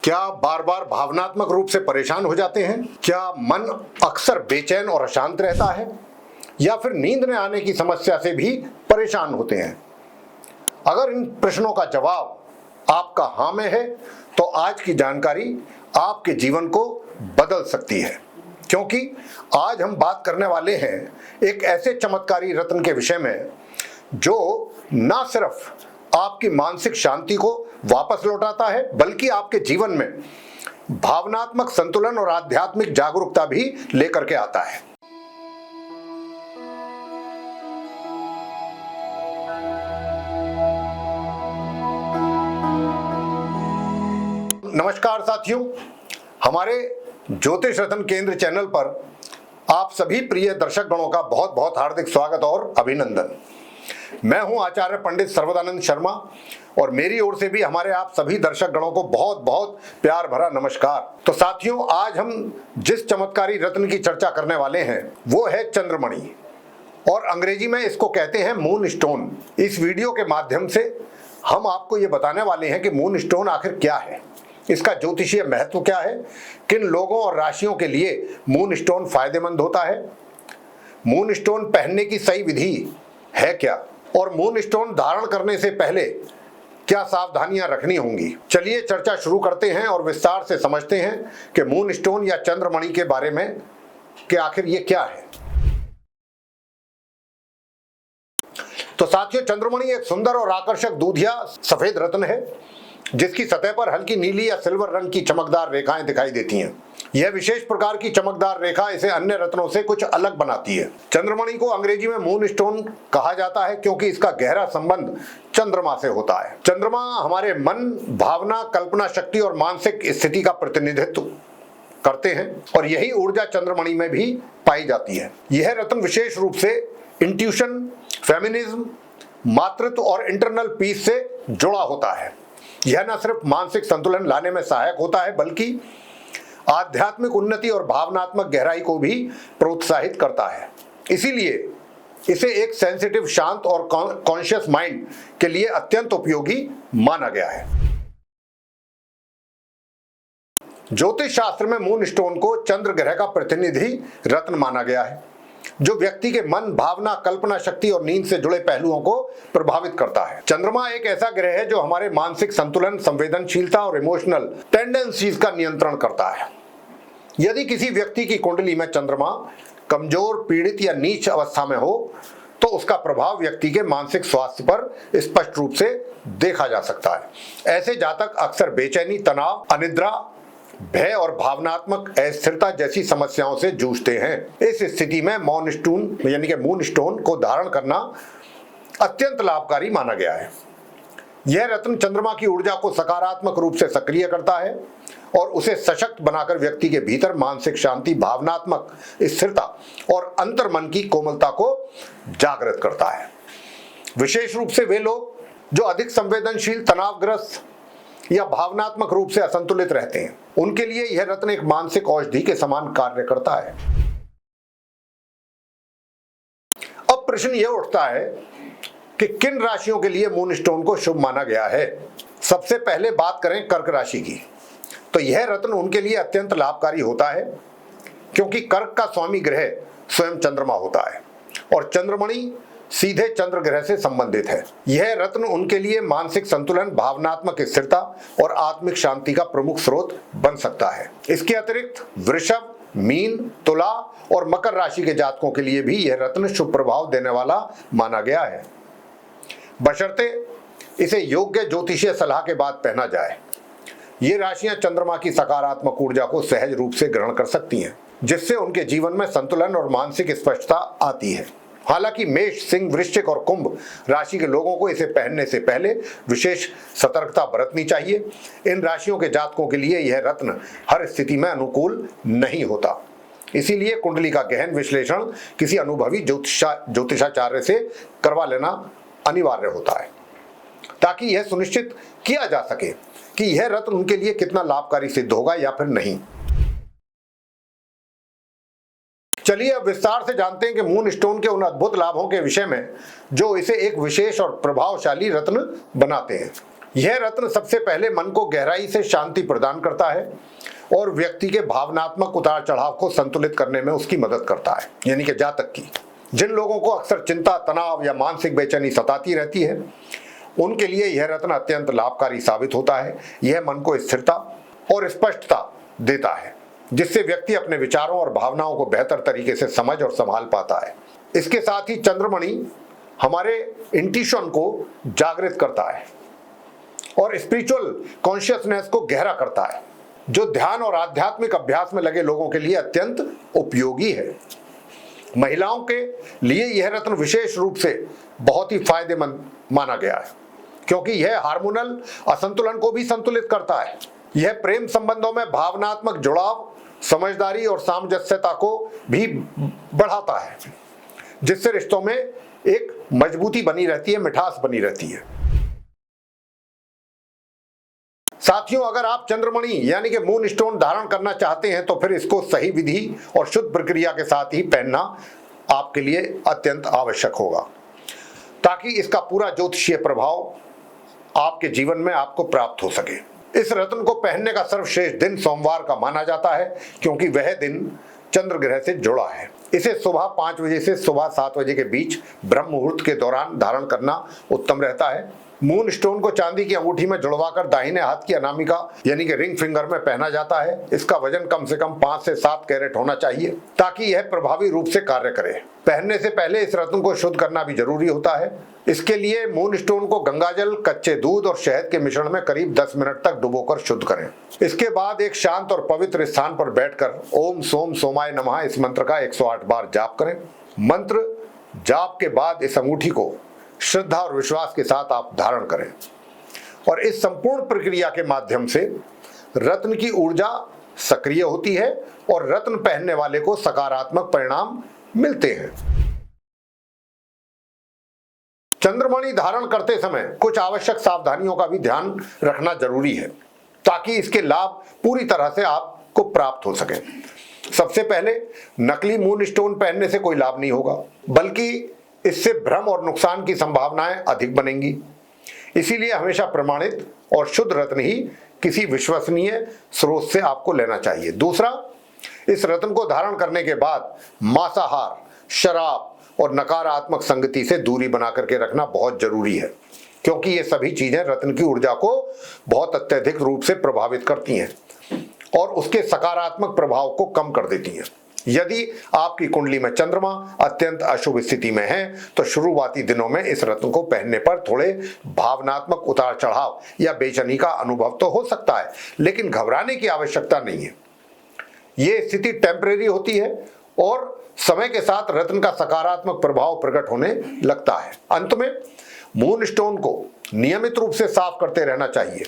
क्या बार बार भावनात्मक रूप से परेशान हो जाते हैं? क्या मन अक्सर बेचैन और अशांत रहता है? या फिर नींद न आने की समस्या से भी परेशान होते हैं? अगर इन प्रश्नों का जवाब आपका हाँ में है तो आज की जानकारी आपके जीवन को बदल सकती है, क्योंकि आज हम बात करने वाले हैं एक ऐसे चमत्कारी रत्न के विषय में जो न सिर्फ आपकी मानसिक शांति को वापस लौटाता है बल्कि आपके जीवन में भावनात्मक संतुलन और आध्यात्मिक जागरूकता भी लेकर के आता है। नमस्कार साथियों, हमारे ज्योतिष रत्न केंद्र चैनल पर आप सभी प्रिय दर्शक गणों का बहुत बहुत हार्दिक स्वागत और अभिनंदन। मैं हूं आचार्य पंडित सर्वदानंद शर्मा और मेरी ओर से भी हमारे आप सभी दर्शक गणों को बहुत बहुत प्यार भरा नमस्कार। तो साथियों, आज हम जिस चमत्कारी रत्न की चर्चा करने वाले हैं वो है चंद्रमणि, और अंग्रेजी में इसको कहते हैं मून स्टोन। इस वीडियो के माध्यम से हम आपको ये बताने वाले हैं कि मून स्टोन आखिर क्या है, इसका ज्योतिषीय महत्व क्या है, किन लोगों और राशियों के लिए मून स्टोन फायदेमंद होता है, मून स्टोन पहनने की सही विधि है क्या, और मून स्टोन धारण करने से पहले क्या सावधानियां रखनी होंगी। चलिए चर्चा शुरू करते हैं और विस्तार से समझते हैं कि मून स्टोन या चंद्रमणि के बारे में कि आखिर ये क्या है। तो साथियों, चंद्रमणि एक सुंदर और आकर्षक दूधिया सफेद रत्न है जिसकी सतह पर हल्की नीली या सिल्वर रंग की चमकदार रेखाएं दिखाई देती हैं। यह विशेष प्रकार की चमकदार रेखा इसे अन्य रत्नों से कुछ अलग बनाती है। चंद्रमणि को अंग्रेजी में मून स्टोन कहा जाता है क्योंकि इसका गहरा संबंध चंद्रमा से होता है। चंद्रमा हमारे मन, भावना, कल्पना शक्ति और मानसिक स्थिति का प्रतिनिधित्व करते हैं और यही ऊर्जा चंद्रमणि में भी पाई जाती है। यह रत्न विशेष रूप से इंट्यूशन, फेमिनिज्म, मातृत्व और इंटरनल पीस से जुड़ा होता है। यह न सिर्फ मानसिक संतुलन लाने में सहायक होता है बल्कि आध्यात्मिक उन्नति और भावनात्मक गहराई को भी प्रोत्साहित करता है। इसीलिए इसे एक सेंसिटिव, शांत और कॉन्शियस माइंड के लिए अत्यंत उपयोगी माना गया है। ज्योतिष शास्त्र में मून स्टोन को चंद्र ग्रह का प्रतिनिधि रत्न माना गया है जो व्यक्ति के मन, भावना, कल्पना शक्ति और नींद से जुड़े पहलुओं को प्रभावित करता है। चंद्रमा एक ऐसा ग्रह है जो हमारे मानसिक संतुलन, संवेदनशीलता और इमोशनल टेंडेंसीज का नियंत्रण करता है। यदि किसी व्यक्ति की कुंडली में चंद्रमा कमजोर, पीड़ित या नीच अवस्था में हो तो उसका प्रभाव व्यक्ति के मानसिक स्वास्थ्य पर स्पष्ट रूप से देखा जा सकता है। ऐसे जातक अक्सर बेचैनी, तनाव, अनिद्रा, भय और भावनात्मक अस्थिरता जैसी समस्याओं से जूझते हैं। इस स्थिति में मून स्टोन यानी कि मून स्टोन को धारण करना अत्यंत लाभकारी माना गया है। यह रत्न चंद्रमा की ऊर्जा को सकारात्मक रूप से सक्रिय करता है और उसे सशक्त बनाकर व्यक्ति के भीतर मानसिक शांति, भावनात्मक स्थिरता और अंतर्मन की कोमलता को जागृत करता है। विशेष रूप से वे लोग जो अधिक संवेदनशील, तनावग्रस्त या भावनात्मक रूप से असंतुलित रहते हैं, उनके लिए यह रत्न एक मानसिक औषधि के समान कार्य करता है। अब प्रश्न यह उठता है कि किन राशियों के लिए मून स्टोन को शुभ माना गया है। सबसे पहले बात करें कर्क राशि की, तो यह रत्न उनके लिए अत्यंत लाभकारी होता है क्योंकि कर्क का स्वामी ग्रह स्वयं चंद्रमा होता है और चंद्रमणि सीधे चंद्र ग्रह से संबंधित है। यह रत्न उनके लिए मानसिक संतुलन, भावनात्मक स्थिरता और आत्मिक शांति का प्रमुख स्रोत बन सकता है। इसके अतिरिक्त वृषभ, मीन, तुला और मकर राशि के जातकों के लिए भी यह रत्न शुभ प्रभाव देने वाला माना गया है, बशर्ते इसे योग्य ज्योतिषीय सलाह के बाद पहना जाए। ये राशियां चंद्रमा की सकारात्मक ऊर्जा को सहज रूप से ग्रहण कर सकती हैं, जिससे उनके जीवन में संतुलन और मानसिक स्पष्टता आती है। हालांकि मेष, सिंह, वृश्चिक और कुंभ राशि के लोगों को इसे पहनने से पहले विशेष सतर्कता बरतनी चाहिए। इन राशियों के जातकों के लिए यह रत्न हर स्थिति में अनुकूल नहीं होता, इसीलिए कुंडली का गहन विश्लेषण किसी अनुभवी ज्योतिषाचार्य से करवा लेना अनिवार्य होता है ताकि यह सुनिश्चित किया जा सके कि यह रत्न उनके लिए कितना लाभकारी सिद्ध होगा या फिर नहीं। चलिए अब विस्तार से जानते हैं कि मून स्टोन के उन अद्भुत लाभों के विषय में जो इसे एक विशेष और प्रभावशाली रत्न बनाते हैं। यह रत्न सबसे पहले मन को गहराई से शांति प्रदान करता है और व्यक्ति के भावनात्मक उतार चढ़ाव को संतुलित करने में उसकी मदद करता है। यानी कि जातक की जिन लोगों को अक्सर चिंता, तनाव या मानसिक बेचैनी सताती रहती है, उनके लिए यह रत्न अत्यंत लाभकारी साबित होता है। यह मन को स्थिरता और स्पष्टता देता है, जिससे व्यक्ति अपने विचारों और भावनाओं को बेहतर तरीके से समझ और संभाल पाता है। इसके साथ ही चंद्रमणि हमारे इंट्यूशन को जागृत करता है और स्पिरिचुअल कॉन्शियसनेस को गहरा करता है, जो ध्यान और आध्यात्मिक अभ्यास में लगे लोगों के लिए अत्यंत उपयोगी है। महिलाओं के लिए यह रत्न विशेष रूप से बहुत ही फायदेमंद माना गया है, क्योंकि यह हार्मोनल असंतुलन को भी संतुलित करता है। यह प्रेम संबंधों में भावनात्मक जुड़ाव, समझदारी और सामंजस्यता को भी बढ़ाता है, जिससे रिश्तों में एक मजबूती बनी रहती है, मिठास बनी रहती है। साथियों, अगर आप चंद्रमणि यानी कि मून स्टोन धारण करना चाहते हैं तो फिर इसको सही विधि और शुद्ध प्रक्रिया के साथ ही पहनना आपके लिए अत्यंत आवश्यक होगा, ताकि इसका पूरा ज्योतिषीय प्रभाव आपके जीवन में आपको प्राप्त हो सके। इस रत्न को पहनने का सर्वश्रेष्ठ दिन सोमवार का माना जाता है, क्योंकि वह दिन चंद्र ग्रह से जुड़ा है। इसे सुबह 5 बजे से सुबह 7 बजे के बीच ब्रह्म मुहूर्त के दौरान धारण करना उत्तम रहता है। मून स्टोन को चांदी की अंगूठी में जुड़वाकर दाहिने हाथ की अनामिका यानी कि रिंग फिंगर में पहना जाता है। इसका वजन कम से कम 5 से 7 कैरेट होना चाहिए, ताकि यह प्रभावी रूप से कार्य करे। पहनने से पहले इस रत्न को शुद्ध करना भी जरूरी होता है। इसके लिए मून स्टोन को गंगाजल, कच्चे दूध और शहद के मिश्रण में करीब 10 मिनट तक डुबोकर शुद्ध करें। इसके बाद एक शांत और पवित्र स्थान पर बैठकर ओम सोम सोमाय नमः इस मंत्र का 108 बार जाप करें। मंत्र जाप के बाद इस अंगूठी को श्रद्धा और विश्वास के साथ आप धारण करें और इस संपूर्ण प्रक्रिया के माध्यम से रत्न की ऊर्जा सक्रिय होती है और रत्न पहनने वाले को सकारात्मक परिणाम मिलते हैं। चंद्रमणि धारण करते समय कुछ आवश्यक सावधानियों का भी ध्यान रखना जरूरी है, ताकि इसके लाभ पूरी तरह से आपको प्राप्त हो सके। सबसे पहले, नकली मून स्टोन पहनने से कोई लाभ नहीं होगा, बल्कि इससे भ्रम और नुकसान की संभावनाएं अधिक बनेंगी। इसीलिए हमेशा प्रमाणित और शुद्ध रत्न ही किसी विश्वसनीय स्रोत से आपको लेना चाहिए। दूसरा, इस रत्न को धारण करने के बाद मांसाहार, शराब और नकारात्मक संगति से दूरी बना करके रखना बहुत जरूरी है, क्योंकि ये सभी चीजें रत्न की ऊर्जा को बहुत अत्यधिक रूप से प्रभावित करती हैं और उसके सकारात्मक प्रभाव को कम कर देती हैं। यदि आपकी कुंडली में चंद्रमा अत्यंत अशुभ स्थिति में है तो शुरुआती दिनों में इस रत्न को पहनने पर थोड़े भावनात्मक उतार चढ़ाव या बेचैनी का अनुभव तो हो सकता है, लेकिन घबराने की आवश्यकता नहीं है। यह स्थिति टेम्परेरी होती है और समय के साथ रत्न का सकारात्मक प्रभाव प्रकट होने लगता है। अंत में मून स्टोन को नियमित रूप से साफ करते रहना चाहिए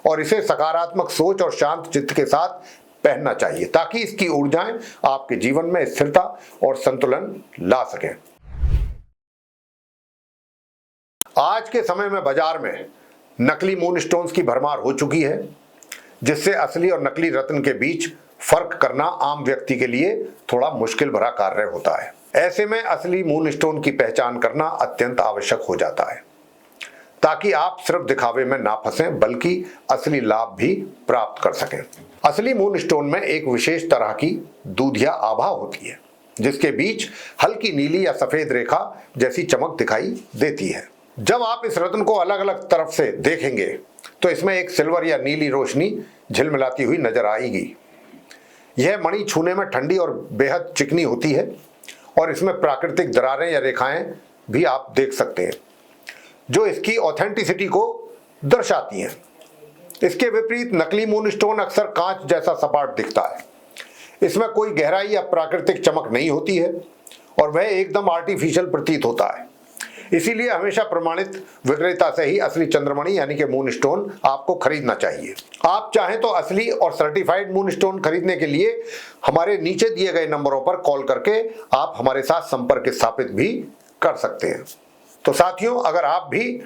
और इसे सकारात्मक सोच और शांत चित्त के साथ पहनना चाहिए, ताकि इसकी ऊर्जाएं आपके जीवन में स्थिरता और संतुलन ला सकें। आज के समय में बाजार में नकली मून स्टोन्स की भरमार हो चुकी है, जिससे असली और नकली रत्न के बीच फर्क करना आम व्यक्ति के लिए थोड़ा मुश्किल भरा कार्य होता है। ऐसे में असली मून स्टोन की पहचान करना अत्यंत आवश्यक हो जाता है, ताकि आप सिर्फ दिखावे में ना फंसें बल्कि असली लाभ भी प्राप्त कर सकें। असली मून स्टोन में एक विशेष तरह की दूधिया आभा होती है, जिसके बीच हल्की नीली या सफेद रेखा जैसी चमक दिखाई देती है। जब आप इस रत्न को अलग अलग तरफ से देखेंगे तो इसमें एक सिल्वर या नीली रोशनी झिलमिलाती हुई नजर आएगी। यह मणि छूने में ठंडी और बेहद चिकनी होती है और इसमें प्राकृतिक दरारें या रेखाएं भी आप देख सकते हैं, जो इसकी ऑथेंटिसिटी को दर्शाती हैं। इसके विपरीत नकली मून स्टोन अक्सर कांच जैसा सपाट दिखता है। इसमें कोई गहराई या प्राकृतिक चमक नहीं होती है और वह एकदम आर्टिफिशियल प्रतीत होता है। इसीलिए हमेशा प्रमाणित विक्रेता से ही असली चंद्रमणि यानी कि मून स्टोन आपको खरीदना चाहिए। आप चाहें तो असली और सर्टिफाइड मून स्टोन खरीदने के लिए हमारे नीचे दिए गए नंबरों पर कॉल करके आप हमारे साथ संपर्क स्थापित भी कर सकते हैं। तो साथियों, अगर आप भी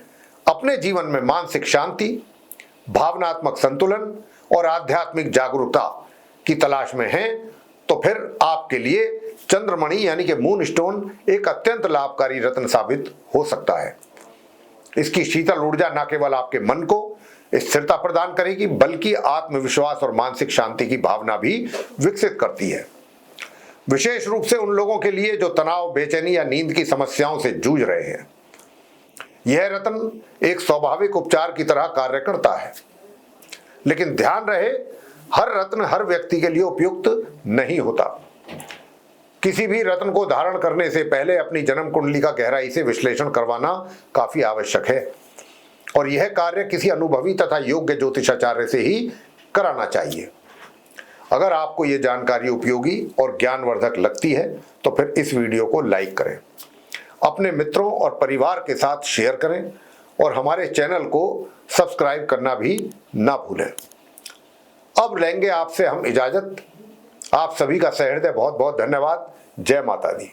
अपने जीवन में मानसिक शांति, भावनात्मक संतुलन और आध्यात्मिक जागरूकता की तलाश में हैं, तो फिर आपके लिए चंद्रमणि यानी कि मून स्टोन एक अत्यंत लाभकारी रत्न साबित हो सकता है। इसकी शीतल ऊर्जा न केवल आपके मन को स्थिरता प्रदान करेगी, बल्कि आत्मविश्वास और मानसिक शांति की भावना भी विकसित करती है। विशेष रूप से उन लोगों के लिए जो तनाव, बेचैनी या नींद की समस्याओं से जूझ रहे हैं। यह रत्न एक स्वाभाविक उपचार की तरह कार्य करता है, लेकिन ध्यान रहे, हर रत्न हर व्यक्ति के लिए उपयुक्त नहीं होता। किसी भी रत्न को धारण करने से पहले अपनी जन्म कुंडली का गहराई से विश्लेषण करवाना काफी आवश्यक है, और यह कार्य किसी अनुभवी तथा योग्य ज्योतिषाचार्य से ही कराना चाहिए। अगर आपको यह जानकारी उपयोगी और ज्ञानवर्धक लगती है तो फिर इस वीडियो को लाइक करें, अपने मित्रों और परिवार के साथ शेयर करें और हमारे चैनल को सब्सक्राइब करना भी ना भूलें। अब लेंगे आपसे हम इजाजत। आप सभी का सहृदय बहुत बहुत धन्यवाद। जय माता दी।